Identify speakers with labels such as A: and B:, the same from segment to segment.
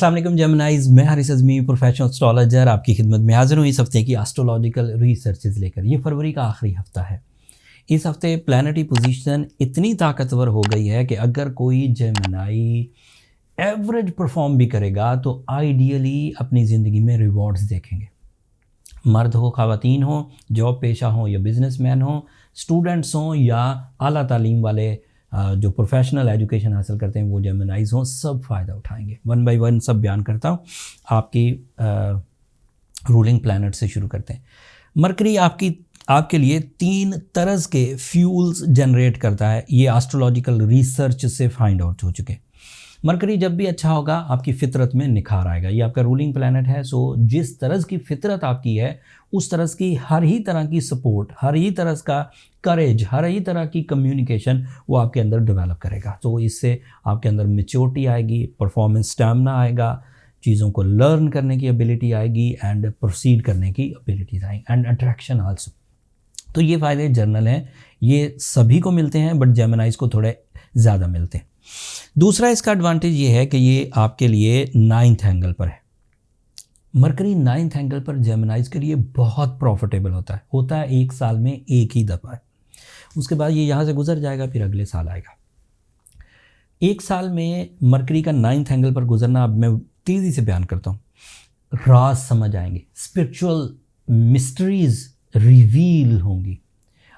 A: अस्सलाम वालेकुम जेमिनाइज, मैं हारिस अज़मी प्रोफेशनल एस्ट्रोलॉजर आपकी खिदमत में हाजिर हूँ इस हफ्ते की एस्ट्रोलॉजिकल रिसर्चेज लेकर। ये फरवरी का आखिरी हफ्ता है। इस हफ्ते प्लैनेटरी पोजीशन इतनी ताकतवर हो गई है कि अगर कोई जेमिनाई एवरेज परफॉर्म भी करेगा तो आइडियली अपनी ज़िंदगी में रिवॉर्ड्स देखेंगे। मर्द हो, ख़वातीन हो, जॉब पेशा हो या बिजनेसमैन हो, स्टूडेंट्स हों या आला तालीम वाले जो प्रोफेशनल एजुकेशन हासिल करते हैं वो जेमिनाइज हों, सब फ़ायदा उठाएंगे। वन बाय वन सब बयान करता हूँ। आपकी रूलिंग प्लैनेट से शुरू करते हैं। मरकरी आपके लिए 3 तरह के फ्यूल्स जनरेट करता है। ये एस्ट्रोलॉजिकल रिसर्च से फाइंड आउट हो चुके। मरकरी जब भी अच्छा होगा आपकी फितरत में निखार आएगा। ये आपका रूलिंग प्लैनेट है। सो जिस तरह की फितरत आपकी है उस तरह की हर ही तरह की सपोर्ट, हर ही तरह का करेज, हर ही तरह की कम्युनिकेशन वो आपके अंदर डेवलप करेगा। तो इससे आपके अंदर मैच्योरिटी आएगी, परफॉर्मेंस स्टैमिना आएगा, चीज़ों को लर्न करने की एबिलिटी आएगी एंड प्रोसीड करने की एबिलिटीज आएंगी एंड अट्रैक्शन आल्सो। तो ये फ़ायदे जर्नल हैं, ये सभी को मिलते हैं बट जेमिनाइज को थोड़े ज़्यादा मिलते हैं। दूसरा इसका एडवांटेज ये है कि ये आपके लिए 9th एंगल पर है। मरकरी 9th एंगल पर जेमिनाइज के लिए बहुत प्रॉफिटेबल होता है 1 साल में एक ही दफ़ा है। उसके बाद ये यहाँ से गुजर जाएगा, फिर अगले साल आएगा। 1 साल में मरकरी का 9th एंगल पर गुजरना, अब मैं तेज़ी से बयान करता हूँ, राज समझ आएंगे, स्पिरिचुअल मिस्ट्रीज रिवील होंगी,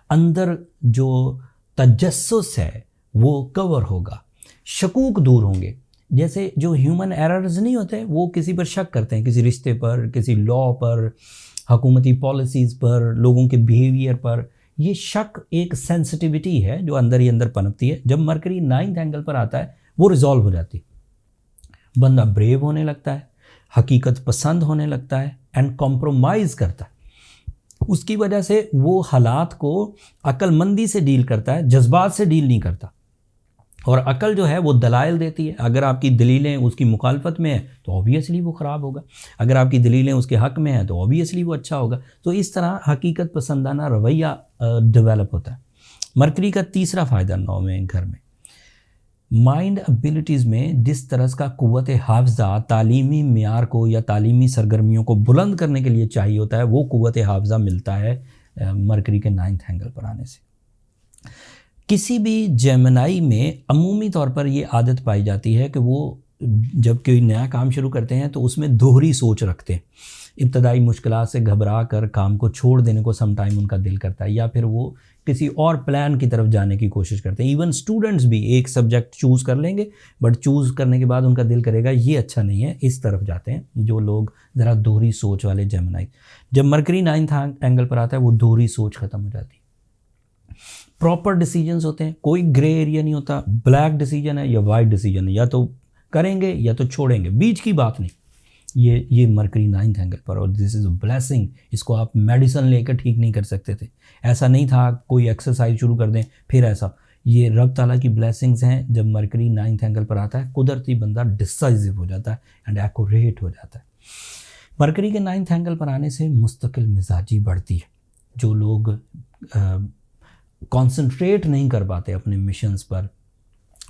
A: अंदर जो तजस्सुस है वो कवर होगा, शकूक दूर होंगे। जैसे जो ह्यूमन एरर्स नहीं होते, वो किसी पर शक करते हैं, किसी रिश्ते पर, किसी लॉ पर, हुकूमती पॉलिसीज़ पर, लोगों के बिहेवियर पर। ये शक एक सेंसिटिविटी है जो अंदर ही अंदर पनपती है। जब मरकरी 9th एंगल पर आता है वो रिजॉल्व हो जाती है। बंदा ब्रेव होने लगता है, हकीकत पसंद होने लगता है एंड कॉम्प्रोमाइज़ करता है। उसकी वजह से वो हालात को अक्लमंदी से डील करता है, जज्बात से डील नहीं करता। और अकल जो है वो दलाइल देती है। अगर आपकी दलीलें उसकी मुखालफत में है तो ऑब्वियसली वो ख़राब होगा, अगर आपकी दलीलें उसके हक़ में हैं तो ऑब्वियसली वो अच्छा होगा। तो इस तरह हकीकत पसंदाना रवैया डेवलप होता है। मरकरी का तीसरा फ़ायदा 9वें घर में, माइंड एबिलिटीज़ में जिस तरह का क़ुव्वत हाफ़ज़ा तालीमी मियार को या तालीमी सरगर्मियों को बुलंद करने के लिए चाहिए होता है, वो क़ुव्वत हाफ़ज़ा मिलता है मरकरी के 9th एंगल पर आने से। किसी भी जेमिनाई में अमूमी तौर पर ये आदत पाई जाती है कि वो जब कोई नया काम शुरू करते हैं तो उसमें दोहरी सोच रखते हैं। इब्तदाई मुश्किलात से घबरा कर काम को छोड़ देने को समटाइम उनका दिल करता है, या फिर वो किसी और प्लान की तरफ जाने की कोशिश करते हैं। इवन स्टूडेंट्स भी एक सब्जेक्ट चूज़ कर लेंगे बट चूज़ करने के बाद उनका दिल करेगा ये अच्छा नहीं है, इस तरफ जाते हैं जो लोग ज़रा दोहरी सोच वाले जेमिनाई। जब मरकरी 9th एंगल पर आता है वो दोहरी सोच ख़त्म हो जाती है। प्रॉपर डिसीजंस होते हैं, कोई ग्रे एरिया नहीं होता, ब्लैक डिसीजन है या वाइट डिसीजन है, या तो करेंगे या तो छोड़ेंगे, बीच की बात नहीं। ये मरकरी 9th एंगल पर, और दिस इज़ अ ब्लेसिंग। इसको आप मेडिसिन लेकर ठीक नहीं कर सकते थे। ऐसा नहीं था कोई एक्सरसाइज शुरू कर दें फिर ऐसा। ये रब ताला की ब्लेसिंग्स हैं। जब मरकरी 9th एंगल पर आता है कुदरती बंदा डिसाइसिव हो जाता है एंड एक्यूरेट हो जाता है। मरकरी के 9th एंगल पर आने से मुस्तकिल मिजाजी बढ़ती है। जो लोग कंसंट्रेट नहीं कर पाते अपने मिशंस पर,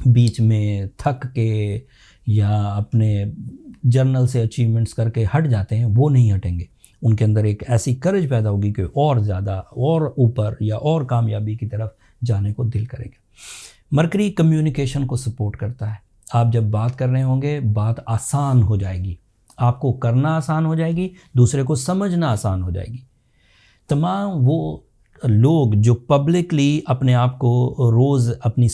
A: बीच में थक के या अपने जर्नल से अचीवमेंट्स करके हट जाते हैं, वो नहीं हटेंगे। उनके अंदर एक ऐसी करेज पैदा होगी कि और ज़्यादा और ऊपर या और कामयाबी की तरफ जाने को दिल करेंगे। मरकरी कम्युनिकेशन को सपोर्ट करता है। आप जब बात कर रहे होंगे बात आसान हो जाएगी, आपको करना आसान हो जाएगी, दूसरे को समझना आसान हो जाएगी। तमाम वो लोग जो पब्लिकली अपने आप को रोज़ अपनी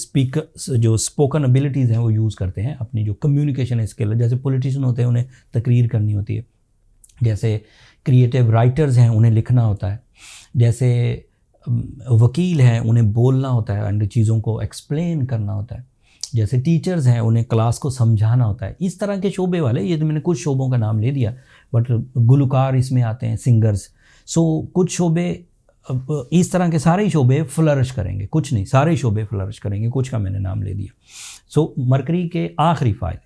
A: जो स्पोकन एबिलिटीज़ हैं वो यूज़ करते हैं, अपनी जो कम्युनिकेशन स्किल, जैसे पॉलिटिशियन होते हैं उन्हें तकरीर करनी होती है, जैसे क्रिएटिव राइटर्स हैं उन्हें लिखना होता है, जैसे वकील हैं उन्हें बोलना होता है एंड चीज़ों को एक्सप्लेन करना होता है, जैसे टीचर्स हैं उन्हें क्लास को समझाना होता है। इस तरह के शोबे वाले, ये तो मैंने कुछ शोबों का नाम ले दिया, बट गुलकार इसमें आते हैं, सिंगर्स। सो कुछ शोबे, इस तरह के सारे शोबे फ्लरिश करेंगे, कुछ नहीं, सारे शोबे फ्लरिश करेंगे, कुछ का मैंने नाम ले दिया। सो मरकरी के आखिरी फ़ायदे,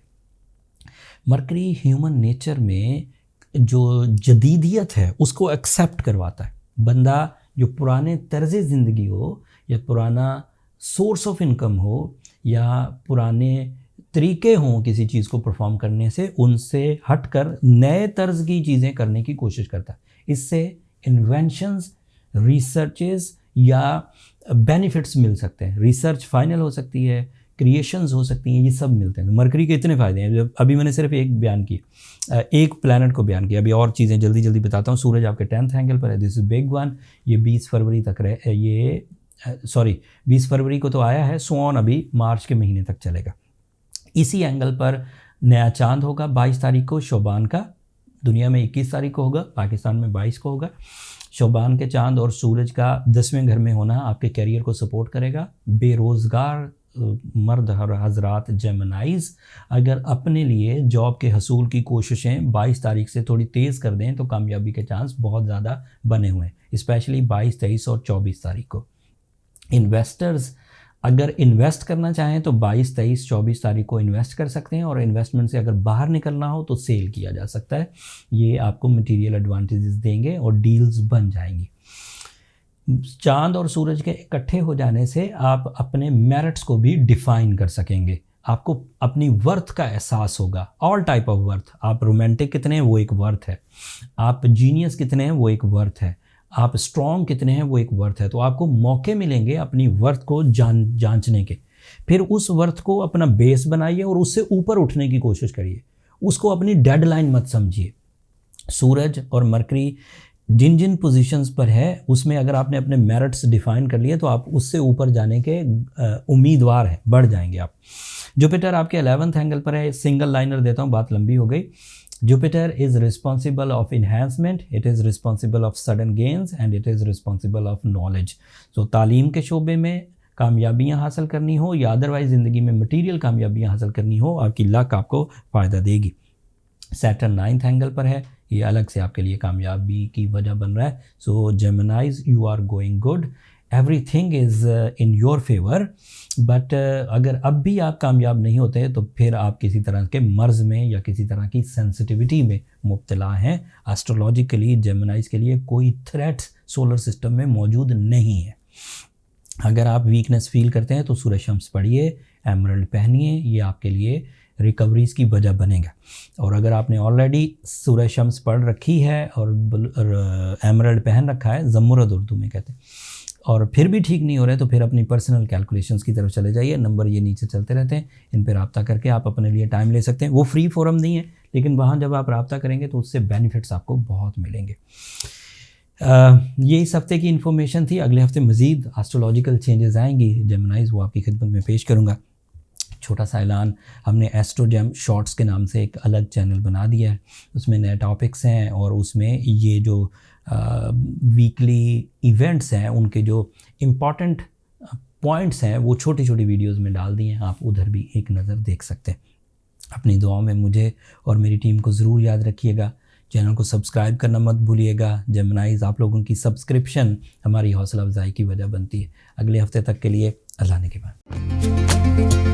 A: मरकरी ह्यूमन नेचर में जो जदीदियत है उसको एक्सेप्ट करवाता है। बंदा जो पुराने तर्ज़ ज़िंदगी हो या पुराना सोर्स ऑफ इनकम हो या पुराने तरीके हों किसी चीज़ को परफॉर्म करने से, उनसे हटकर नए तर्ज की चीज़ें करने की कोशिश करता है। इससे इन्वेंशंस, रिसर्चेस या बेनिफिट्स मिल सकते हैं। रिसर्च फाइनल हो सकती है, क्रिएशंस हो सकती हैं, ये सब मिलते हैं। मरकरी के इतने फ़ायदे हैं। अभी मैंने सिर्फ एक बयान किया, एक प्लैनेट को बयान किया। अभी और चीज़ें जल्दी जल्दी बताता हूँ। सूरज आपके 10th एंगल पर है, दिस इज बिग वन। ये 20 फरवरी तक रहे, ये 20 फरवरी को तो आया है, सोन अभी मार्च के महीने तक चलेगा। इसी एंगल पर नया चांद होगा 22 तारीख को शोबान का। दुनिया में 21 तारीख को होगा, पाकिस्तान में 22 को होगा। शोबान के चांद और सूरज का 10वें घर में होना आपके करियर को सपोर्ट करेगा। बेरोज़गार मर्द और हजरात जेमिनाइज अगर अपने लिए जॉब के हसूल की कोशिशें 22 तारीख से थोड़ी तेज़ कर दें तो कामयाबी के चांस बहुत ज़्यादा बने हुए हैं, स्पेशली 22, 23 और 24 तारीख को। इन्वेस्टर्स अगर इन्वेस्ट करना चाहें तो 22, 23, 24 तारीख को इन्वेस्ट कर सकते हैं, और इन्वेस्टमेंट से अगर बाहर निकलना हो तो सेल किया जा सकता है। ये आपको मटेरियल एडवांटेजेस देंगे और डील्स बन जाएंगी। चांद और सूरज के इकट्ठे हो जाने से आप अपने मेरिट्स को भी डिफाइन कर सकेंगे। आपको अपनी वर्थ का एहसास होगा, ऑल टाइप ऑफ वर्थ। आप रोमांटिक कितने हैं वो एक वर्थ है, आप जीनियस कितने हैं वो एक वर्थ है, आप स्ट्रॉन्ग कितने हैं वो एक वर्थ है। तो आपको मौके मिलेंगे अपनी वर्थ को जांचने के। फिर उस वर्थ को अपना बेस बनाइए और उससे ऊपर उठने की कोशिश करिए। उसको अपनी डेडलाइन मत समझिए। सूरज और मरकरी जिन जिन पोजीशंस पर है उसमें अगर आपने अपने मेरिट्स डिफाइन कर लिए तो आप उससे ऊपर जाने के उम्मीदवार हैं, बढ़ जाएंगे आप। जुपिटर आपके 11th एंगल पर है। सिंगल लाइनर देता हूँ, बात लंबी हो गई। Jupiter is responsible of enhancement, it is responsible of sudden gains and it is responsible of knowledge। तो तालीम के शोबे में कामयाबियां हासिल करनी हो या अदरवाइज ज़िंदगी में मटीरियल कामयाबियां हासिल करनी हो, आपकी लक आपको फ़ायदा देगी। सैटर्न 9th एंगल पर है, ये अलग से आपके लिए कामयाबी की वजह बन रहा है। So Geminis, you are going good, everything is in your favour. But अगर अब भी आप कामयाब नहीं होते तो फिर आप किसी तरह के मर्ज़ में या किसी तरह की सेंसिटिविटी में मुब्तला हैं। एस्ट्रोलॉजिकली जेमिनाइज के लिए कोई थ्रेट सोलर सिस्टम में मौजूद नहीं है। अगर आप वीकनेस फील करते हैं तो सूरज शम्स पढ़िए, एमरल्ड पहनिए, ये आपके लिए रिकवरीज की वजह बनेगा। और अगर आपने ऑलरेडी सूरज शम्स पढ़ रखी है और एमरल्ड पहन रखा है, ज़मुरद उर्दू में कहते हैं, और फिर भी ठीक नहीं हो रहे तो फिर अपनी पर्सनल कैलकुलेशंस की तरफ चले जाइए। नंबर ये नीचे चलते रहते हैं, इन पर रब्ता करके आप अपने लिए टाइम ले सकते हैं। वो फ्री फोरम नहीं है, लेकिन वहाँ जब आप रब्ता करेंगे तो उससे बेनिफिट्स आपको बहुत मिलेंगे। ये इस हफ्ते की इन्फॉर्मेशन थी। अगले हफ्ते मज़ीद एस्ट्रोलॉजिकल चेंजेस आएंगी जेमिनाइज, वो आपकी खिदमत में पेश करूँगा। छोटा सा ऐलान, हमने एस्ट्रोजेम शॉर्ट्स के नाम से एक अलग चैनल बना दिया है। उसमें नए टॉपिक्स हैं और उसमें ये जो वीकली इवेंट्स हैं उनके जो इम्पॉर्टेंट पॉइंट्स हैं वो छोटी छोटी वीडियोस में डाल दिए हैं। आप उधर भी एक नज़र देख सकते हैं। अपनी दुआओं में मुझे और मेरी टीम को ज़रूर याद रखिएगा। चैनल को सब्सक्राइब करना मत भूलिएगा। जेमिनाइज, आप लोगों की सब्सक्रिप्शन हमारी हौसला अफजाई की वजह बनती है। अगले हफ्ते तक के लिए अल्लाह ने के बाद।